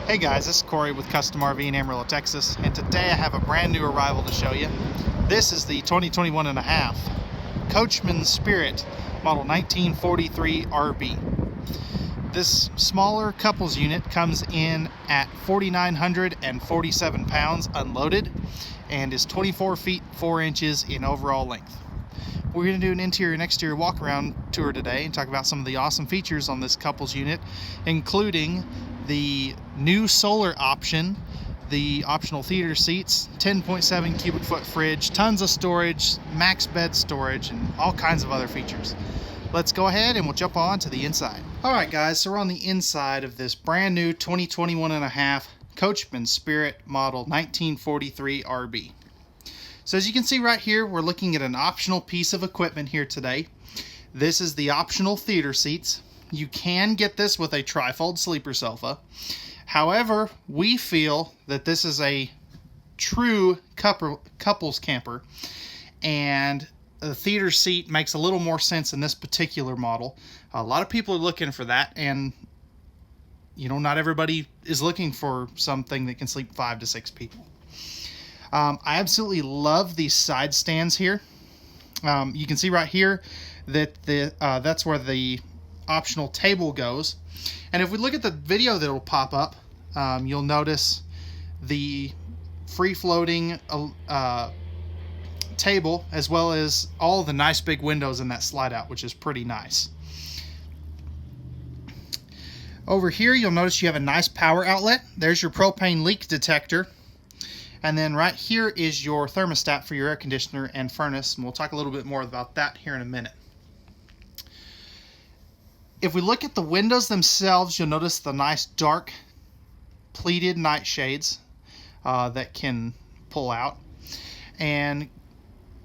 Hey guys, this is Corey with Custom RV in Amarillo, Texas, and today I have a brand new arrival to show you. This is the 2021.5 Coachmen Spirit model 1943 RV. This smaller couples unit comes in at 4,947 pounds unloaded and is 24 feet 4 inches in overall length. We're going to do an interior and exterior walk around tour today and talk about some of the awesome features on this couples unit, including the new solar option, the optional theater seats, 10.7 cubic foot fridge, tons of storage, max bed storage, and all kinds of other features. Let's go ahead and we'll jump on to the inside. Alright guys, so we're on the inside of this brand new 2021.5 Coachmen Spirit model 1943 RV. So as you can see right here, we're looking at an optional piece of equipment here today. This is the optional theater seats. You can get this with a trifold sleeper sofa. However, we feel that this is a true couples camper, and the theater seat makes a little more sense in this particular model. A lot of people are looking for that, and you know, not everybody is looking for something that can sleep 5 to 6 people. I absolutely love these side stands here. You can see right here that that's where the optional table goes, and if we look at the video that will pop up, you'll notice the free-floating table, as well as all the nice big windows in that slide out, which is pretty nice. Over here you'll notice you have a nice power outlet. There's your propane leak detector, and then right here is your thermostat for your air conditioner and furnace, and we'll talk a little bit more about that here in a minute. If we look at the windows themselves, you'll notice the nice dark pleated nightshades that can pull out. And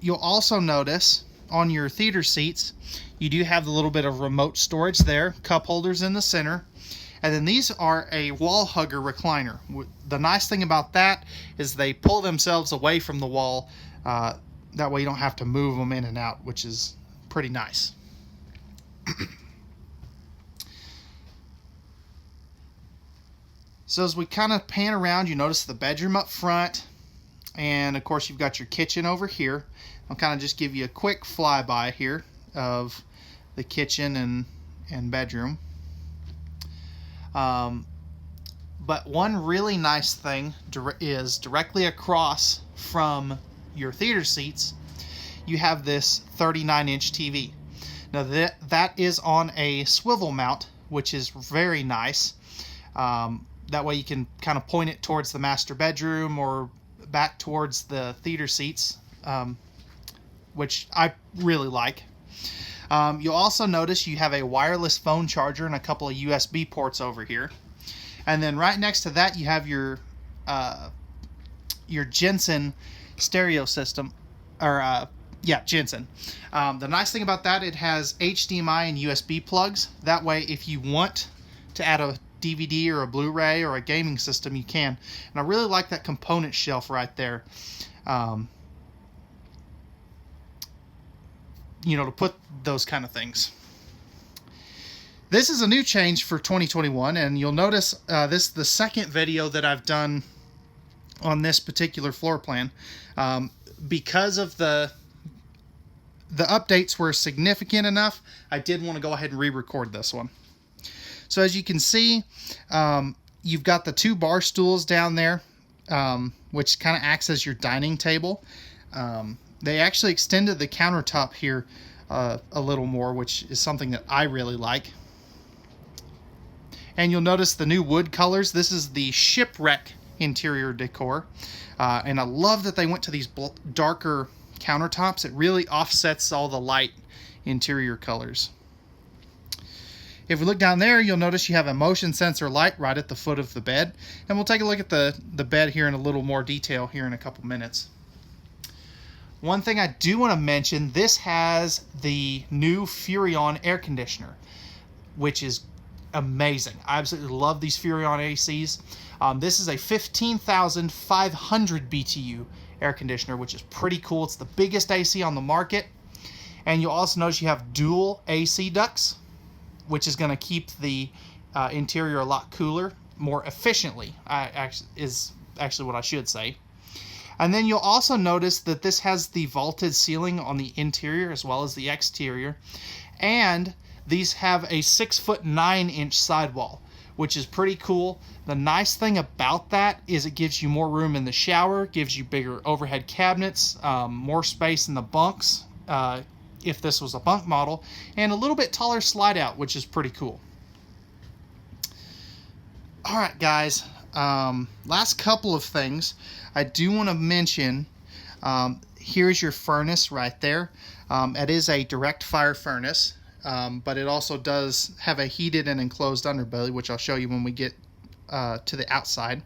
you'll also notice on your theater seats, you do have a little bit of remote storage there, cup holders in the center. And then these are a wall hugger recliner. The nice thing about that is they pull themselves away from the wall. That way you don't have to move them in and out, which is pretty nice. So as we kind of pan around, you notice the bedroom up front, and of course you've got your kitchen over here. I'll kind of just give you a quick flyby here of the kitchen and bedroom. But one really nice thing is directly across from your theater seats, you have this 39-inch TV. Now that is on a swivel mount, which is very nice. That way you can kind of point it towards the master bedroom or back towards the theater seats, which I really like. You'll also notice you have a wireless phone charger and a couple of USB ports over here. And then right next to that you have your Jensen stereo system, or Jensen. The nice thing about that, it has HDMI and USB plugs. That way if you want to add a DVD or a Blu-ray or a gaming system, you can. And I really like that component shelf right there, you know, to put those kind of things. This is a new change for 2021, and you'll notice this is the second video that I've done on this particular floor plan. Because of the updates were significant enough, I did want to go ahead and re-record this one. So as you can see, you've got the 2 bar stools down there, which kind of acts as your dining table. They actually extended the countertop here a little more, which is something that I really like. And you'll notice the new wood colors. This is the shipwreck interior decor. And I love that they went to these darker countertops. It really offsets all the light interior colors. If we look down there, you'll notice you have a motion sensor light right at the foot of the bed. And we'll take a look at the bed here in a little more detail here in a couple minutes. One thing I do want to mention, this has the new Furrion air conditioner, which is amazing. I absolutely love these Furrion ACs. This is a 15,500 BTU air conditioner, which is pretty cool. It's the biggest AC on the market. And you'll also notice you have dual AC ducts, which is going to keep the interior a lot cooler more efficiently, is actually what I should say. And then you'll also notice that this has the vaulted ceiling on the interior as well as the exterior. And these have a 6'9" sidewall, which is pretty cool. The nice thing about that is it gives you more room in the shower, gives you bigger overhead cabinets, more space in the bunks, if this was a bunk model, and a little bit taller slide out, which is pretty cool. All right, guys, last couple of things I do want to mention. Here's your furnace right there. It is a direct fire furnace, but it also does have a heated and enclosed underbelly, which I'll show you when we get to the outside.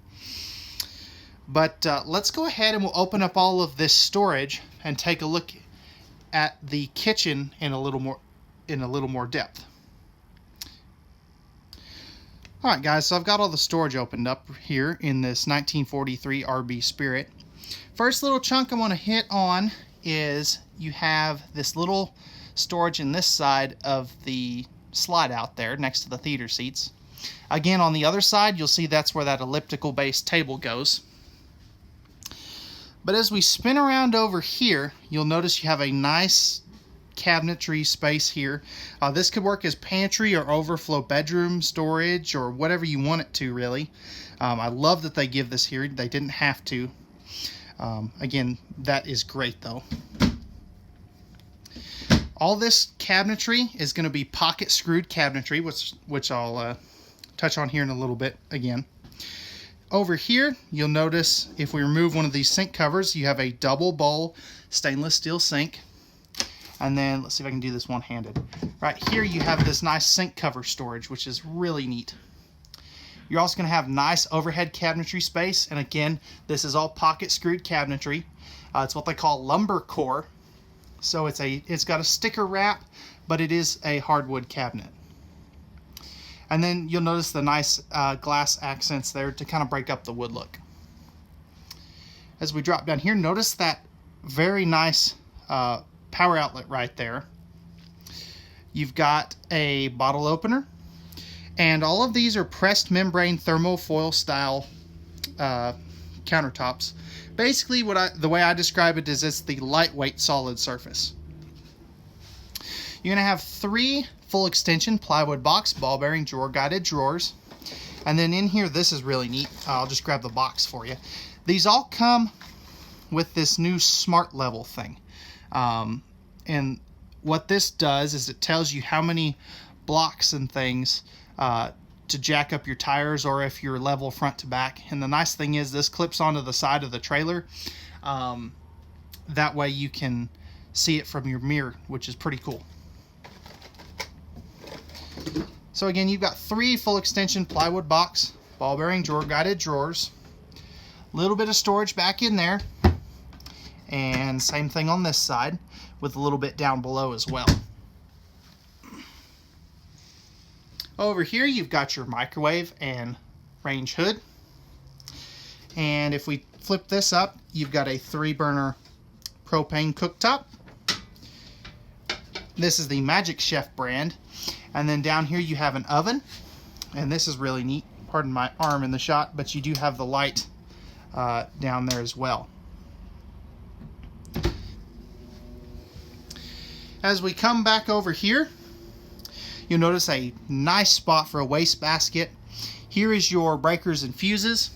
But let's go ahead and we'll open up all of this storage and take a look at the kitchen in a little more depth. All right, guys, so I've got all the storage opened up here in this 1943 RV Spirit. First little chunk I want to hit on is you have this little storage in this side of the slide out there next to the theater seats. Again, on the other side, you'll see that's where that elliptical base table goes. But as we spin around over here, you'll notice you have a nice cabinetry space here. This could work as pantry or overflow bedroom storage or whatever you want it to, really. I love that they give this here. They didn't have to. Again, that is great though. All this cabinetry is going to be pocket screwed cabinetry, which I'll touch on here in a little bit again. Over here, you'll notice if we remove one of these sink covers, you have a double bowl stainless steel sink. And then, let's see if I can do this one-handed. Right here, you have this nice sink cover storage, which is really neat. You're also going to have nice overhead cabinetry space. And again, this is all pocket screwed cabinetry. It's what they call lumber core. So it's got a sticker wrap, but it is a hardwood cabinet. And then you'll notice the nice glass accents there to kind of break up the wood look. As we drop down here, notice that very nice power outlet right there. You've got a bottle opener, and all of these are pressed membrane thermofoil style countertops. Basically, the way I describe it is it's the lightweight solid surface. You're going to have 3 full extension plywood box ball bearing drawer guided drawers, and then in here, this is really neat. I'll just grab the box for you. These all come with this new smart level thing. And what this does is it tells you how many blocks and things to jack up your tires, or if you're level front to back. And the nice thing is this clips onto the side of the trailer. That way you can see it from your mirror, which is pretty cool. So again, you've got 3 full extension plywood box ball bearing drawer guided drawers. A little bit of storage back in there. And same thing on this side, with a little bit down below as well. Over here, you've got your microwave and range hood. And if we flip this up, you've got a 3-burner propane cooktop. This is the Magic Chef brand. And then down here, you have an oven. And this is really neat. Pardon my arm in the shot, but you do have the Lite down there as well. As we come back over here, you'll notice a nice spot for a wastebasket. Here is your breakers and fuses.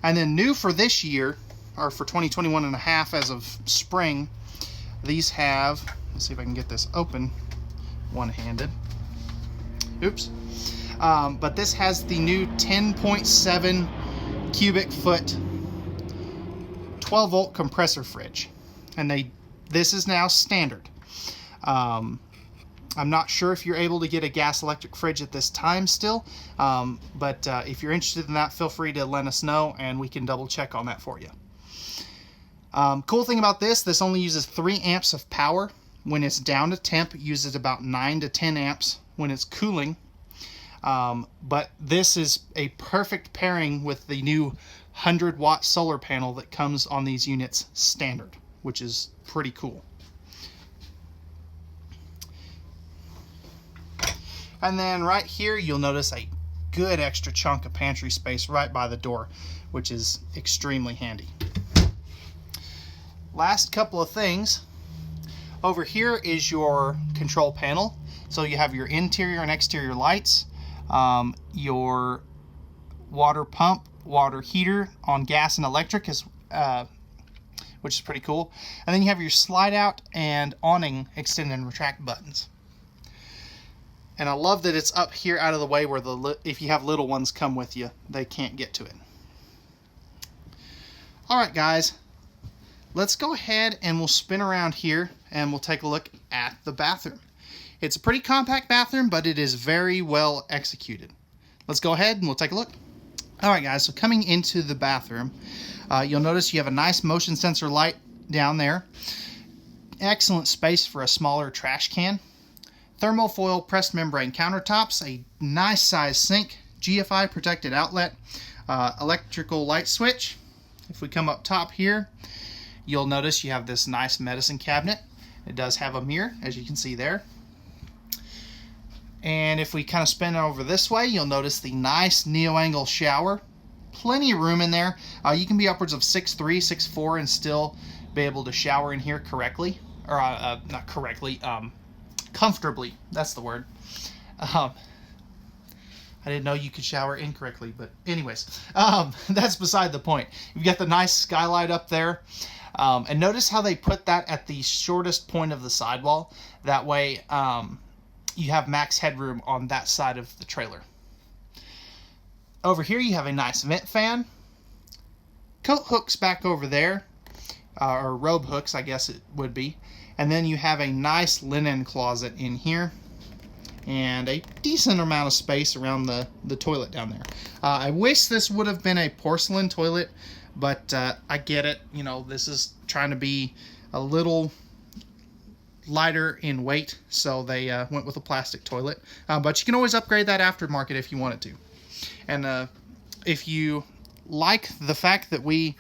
And then new for this year, or for 2021 and a half as of spring, these have, let's see if I can get this open one-handed. Oops. But this has the new 10.7 cubic foot 12-volt compressor fridge. And this is now standard. I'm not sure if you're able to get a gas electric fridge at this time still, but if you're interested in that, feel free to let us know and we can double check on that for you. Cool thing about this only uses 3 amps of power. When it's down to temp, it uses about 9 to 10 amps when it's cooling. But this is a perfect pairing with the new 100-watt solar panel that comes on these units standard, which is pretty cool. And then right here, you'll notice a good extra chunk of pantry space right by the door, which is extremely handy. Last couple of things. Over here is your control panel. So you have your interior and exterior lights, your water pump, water heater on gas and electric, which is pretty cool. And then you have your slide out and awning extend and retract buttons. And I love that it's up here out of the way where if you have little ones come with you, they can't get to it. Alright guys, let's go ahead and we'll spin around here and we'll take a look at the bathroom. It's a pretty compact bathroom, but it is very well executed. Let's go ahead and we'll take a look. Alright guys, so coming into the bathroom, you'll notice you have a nice motion sensor light down there. Excellent space for a smaller trash can. Thermofoil pressed membrane countertops, a nice size sink, GFI protected outlet, electrical light switch. If we come up top here, you'll notice you have this nice medicine cabinet. It does have a mirror, as you can see there. And if we kind of spin over this way, you'll notice the nice neo-angle shower. Plenty of room in there. You can be upwards of 6'3", 6'4", and still be able to shower in here correctly. Or, not correctly, comfortably. That's the word. I didn't know you could shower incorrectly, but anyways, that's beside the point. You've got the nice skylight up there. And notice how they put that at the shortest point of the sidewall. That way, you have max headroom on that side of the trailer. Over here you have a nice vent fan. Coat hooks back over there, or robe hooks I guess it would be. And then you have a nice linen closet in here. And a decent amount of space around the toilet down there. I wish this would have been a porcelain toilet, but I get it. You know, this is trying to be a little lighter in weight, so they went with a plastic toilet. But you can always upgrade that aftermarket if you wanted to. And if you like the fact that we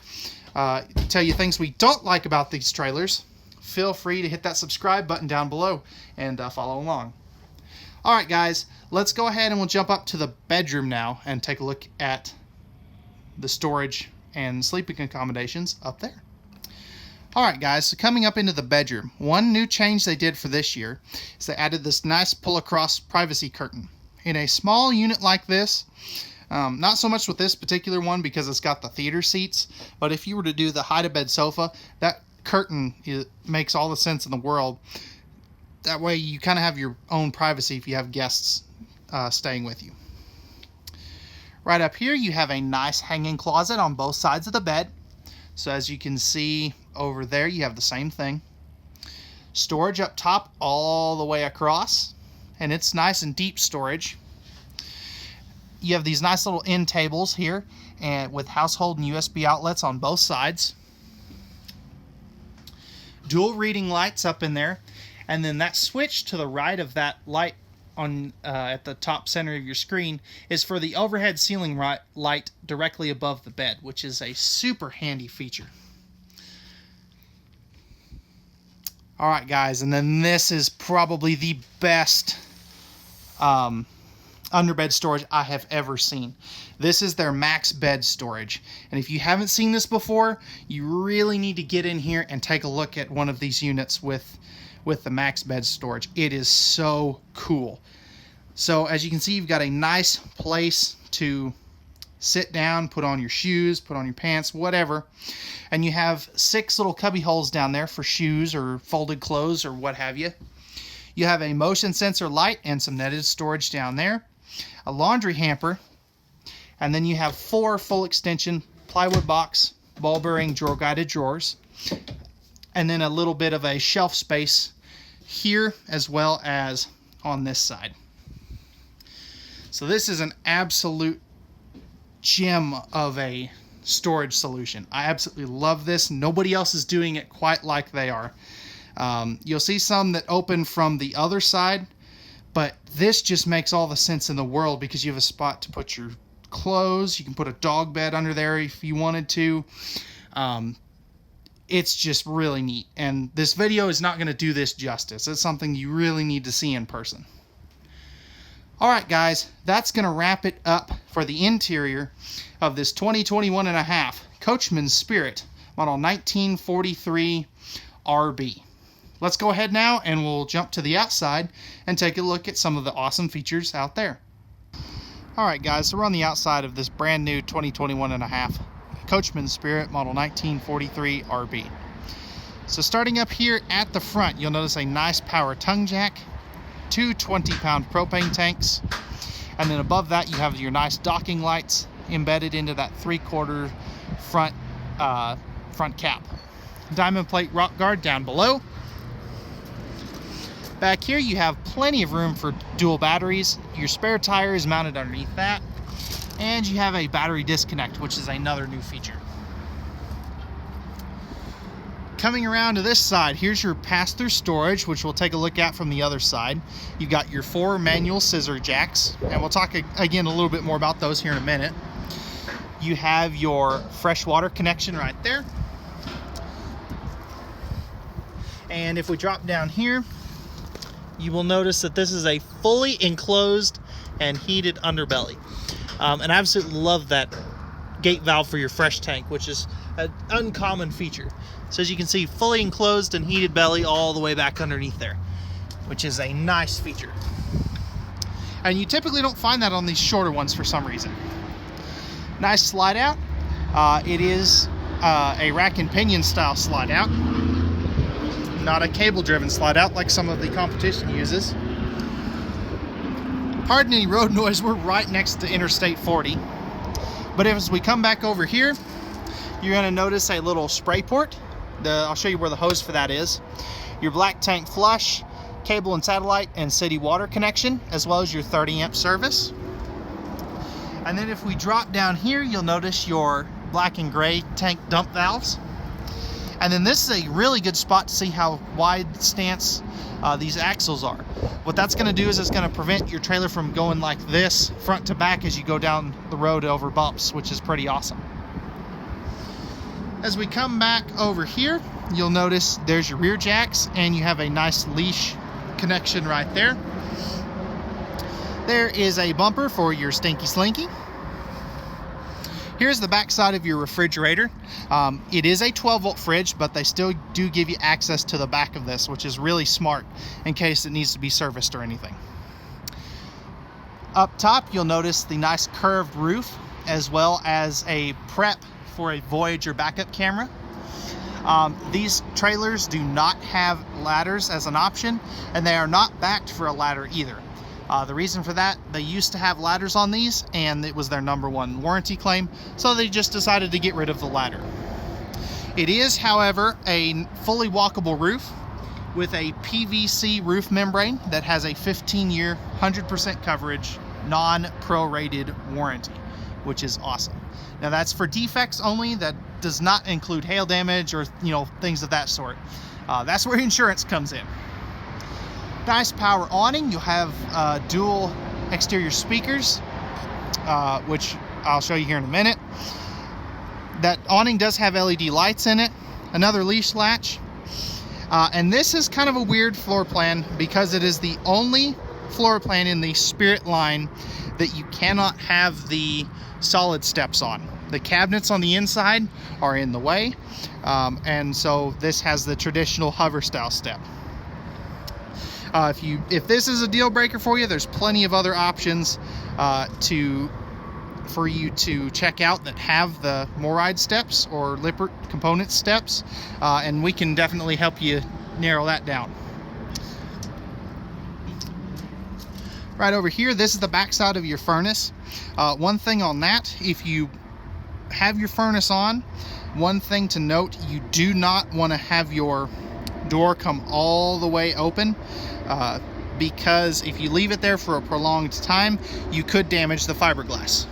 tell you things we don't like about these trailers, feel free to hit that subscribe button down below and follow along. Alright guys, let's go ahead and we'll jump up to the bedroom now and take a look at the storage and sleeping accommodations up there. Alright guys, so coming up into the bedroom, one new change they did for this year is they added this nice pull-across privacy curtain. In a small unit like this, not so much with this particular one because it's got the theater seats, but if you were to do the hide-a-bed sofa, that curtain makes all the sense in the world. That way you kind of have your own privacy if you have guests staying with you. Right up here you have a nice hanging closet on both sides of the bed. So as you can see over there, you have the same thing. Storage up top all the way across, and it's nice and deep storage. You have these nice little end tables here and with household and USB outlets on both sides. Dual reading lights up in there, and then that switch to the right of that light on at the top center of your screen is for the overhead ceiling light directly above the bed, which is a super handy feature. Alright guys, and then this is probably the best underbed storage I have ever seen. This is their max bed storage, and if you haven't seen this before, you really need to get in here and take a look at one of these units with the max bed storage. It is so cool. So as you can see, you've got a nice place to sit down, put on your shoes, put on your pants, whatever, and you have 6 little cubby holes down there for shoes or folded clothes or what have you. You have a motion sensor light and some netted storage down there, a laundry hamper, and then you have 4 full extension plywood box ball bearing drawer guided drawers, and then a little bit of a shelf space here as well as on this side. So this is an absolute gem of a storage solution. I absolutely love this. Nobody else is doing it quite like they are. You'll see some that open from the other side, but this just makes all the sense in the world because you have a spot to put your clothes. You can put a dog bed under there if you wanted to. It's just really neat, and this video is not going to do this justice. It's something you really need to see in person. All right, guys, that's going to wrap it up for the interior of this 2021.5 Coachmen Spirit model 1943 RB. Let's go ahead now and we'll jump to the outside and take a look at some of the awesome features out there. All right, guys, so we're on the outside of this brand new 2021.5 Coachmen Spirit model 1943 RB. So starting up here at the front, you'll notice a nice power tongue jack, two 20-pound propane tanks, and then above that you have your nice docking lights embedded into that 3/4 front cap. Diamond plate rock guard down below. Back here you have plenty of room for dual batteries. Your spare tire is mounted underneath that, and you have a battery disconnect, which is another new feature. Coming around to this side, here's your pass-through storage, which we'll take a look at from the other side. You've got your 4 manual scissor jacks, and we'll talk again a little bit more about those here in a minute. You have your fresh water connection right there. And if we drop down here, you will notice that this is a fully enclosed and heated underbelly. And I absolutely love that gate valve for your fresh tank, which is an uncommon feature. So as you can see, fully enclosed and heated belly all the way back underneath there, which is a nice feature. And you typically don't find that on these shorter ones for some reason. Nice slide out. It is a rack and pinion style slide out, not a cable driven slide out like some of the competition uses. Pardon any road noise, we're right next to Interstate 40. But as we come back over here, you're going to notice a little spray port. I'll show you where the hose for that is. Your black tank flush, cable and satellite, and city water connection, as well as your 30 amp service. And then if we drop down here, you'll notice your black and gray tank dump valves. And then this is a really good spot to see how wide stance these axles are. What that's going to do is it's going to prevent your trailer from going like this front to back as you go down the road over bumps, which is pretty awesome. As we come back over here, you'll notice there's your rear jacks, and you have a nice leash connection right there. There is a bumper for your Stinky Slinky. Here's the back side of your refrigerator. It is a 12-volt fridge, but they still do give you access to the back of this, which is really smart in case it needs to be serviced or anything. Up top, you'll notice the nice curved roof, as well as a prep for a Voyager backup camera. These trailers do not have ladders as an option, and they are not backed for a ladder either. The reason for that, they used to have ladders on these, and it was their #1 warranty claim, so they just decided to get rid of the ladder. It is, however, a fully walkable roof with a PVC roof membrane that has a 15-year, 100% coverage, non-prorated warranty, which is awesome. Now that's for defects only. That does not include hail damage or things of that sort. That's where insurance comes in. Nice power awning. You'll have dual exterior speakers, which I'll show you here in a minute. That awning does have LED lights in it. Another leash latch. And this is kind of a weird floor plan because it is the only floor plan in the Spirit line that you cannot have the solid steps on. The cabinets on the inside are in the way, and so this has the traditional hover style step. If this is a deal breaker for you, there's plenty of other options for you to check out that have the MORryde steps or Lippert component steps, and we can definitely help you narrow that down. Right over here, this is the back side of your furnace. One thing on that, if you have your furnace on, one thing to note, you do not want to have your door come all the way open, because if you leave it there for a prolonged time, you could damage the fiberglass.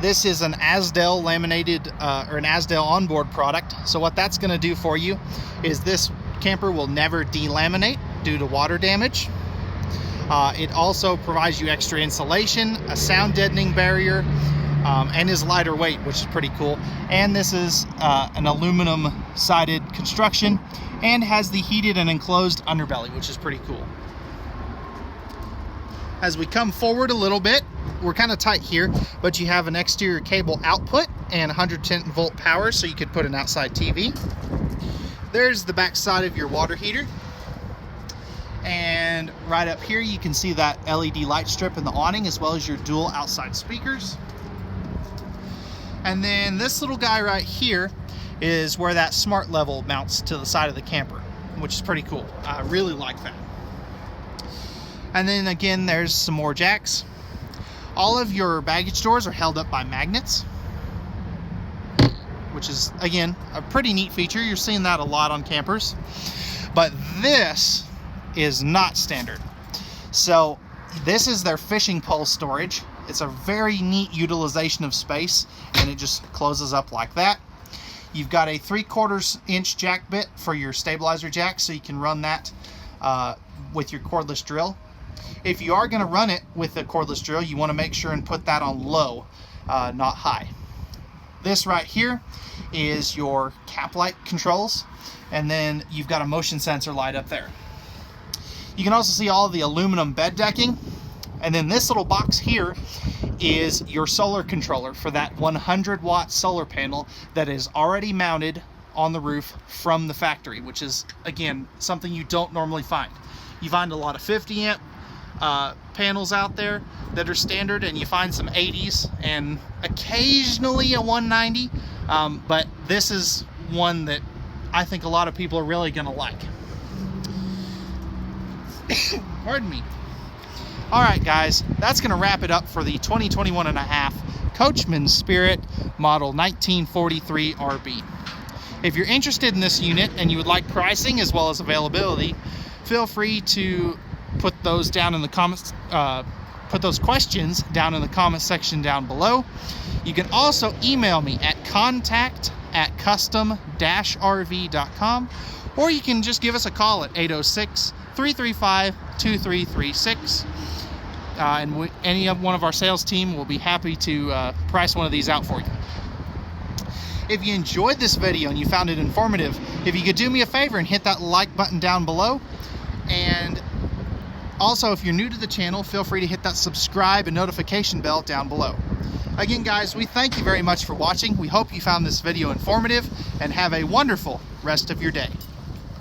This is an Azdel laminated or an Azdel onboard product. So what that's going to do for you is this camper will never delaminate due to water damage. It also provides you extra insulation, a sound deadening barrier, and is lighter weight, which is pretty cool. And this is an aluminum sided construction, and has the heated and enclosed underbelly, which is pretty cool. As we come forward a little bit, we're kind of tight here, but you have an exterior cable output and 110 volt power, so you could put an outside TV. There's the back side of your water heater. And right up here, you can see that LED light strip in the awning, as well as your dual outside speakers. And then this little guy right here is where that smart level mounts to the side of the camper, which is pretty cool. I really like that. And then again, there's some more jacks. All of your baggage doors are held up by magnets, which is, again, a pretty neat feature. You're seeing that a lot on campers. But this is not standard. So this is their fishing pole storage. It's a very neat utilization of space, and it just closes up like that. You've got a 3/4 inch jack bit for your stabilizer jack, so you can run that with your cordless drill. If you are going to run it with a cordless drill, you want to make sure and put that on low, not high. This right here is your cap light controls, and then you've got a motion sensor light up there. You can also see all of the aluminum bed decking, and then this little box here is your solar controller for that 100-watt solar panel that is already mounted on the roof from the factory, which is, again, something you don't normally find. You find a lot of 50-amp panels out there that are standard, and you find some 80s and occasionally a 190, but this is one that I think a lot of people are really going to like. Pardon me. All right, guys, that's going to wrap it up for the 2021.5 Coachmen Spirit model 1943 RB. If you're interested in this unit and you would like pricing as well as availability, feel free to put those down in the comments, put those questions down in the comment section down below. You can also email me at contact@custom-rv.com, or you can just give us a call at 806-335-2336. And any one of our sales team will be happy to price one of these out for you. If you enjoyed this video and you found it informative, if you could do me a favor and hit that like button down below. And also, if you're new to the channel, feel free to hit that subscribe and notification bell down below. Again, guys, we thank you very much for watching. We hope you found this video informative, and have a wonderful rest of your day.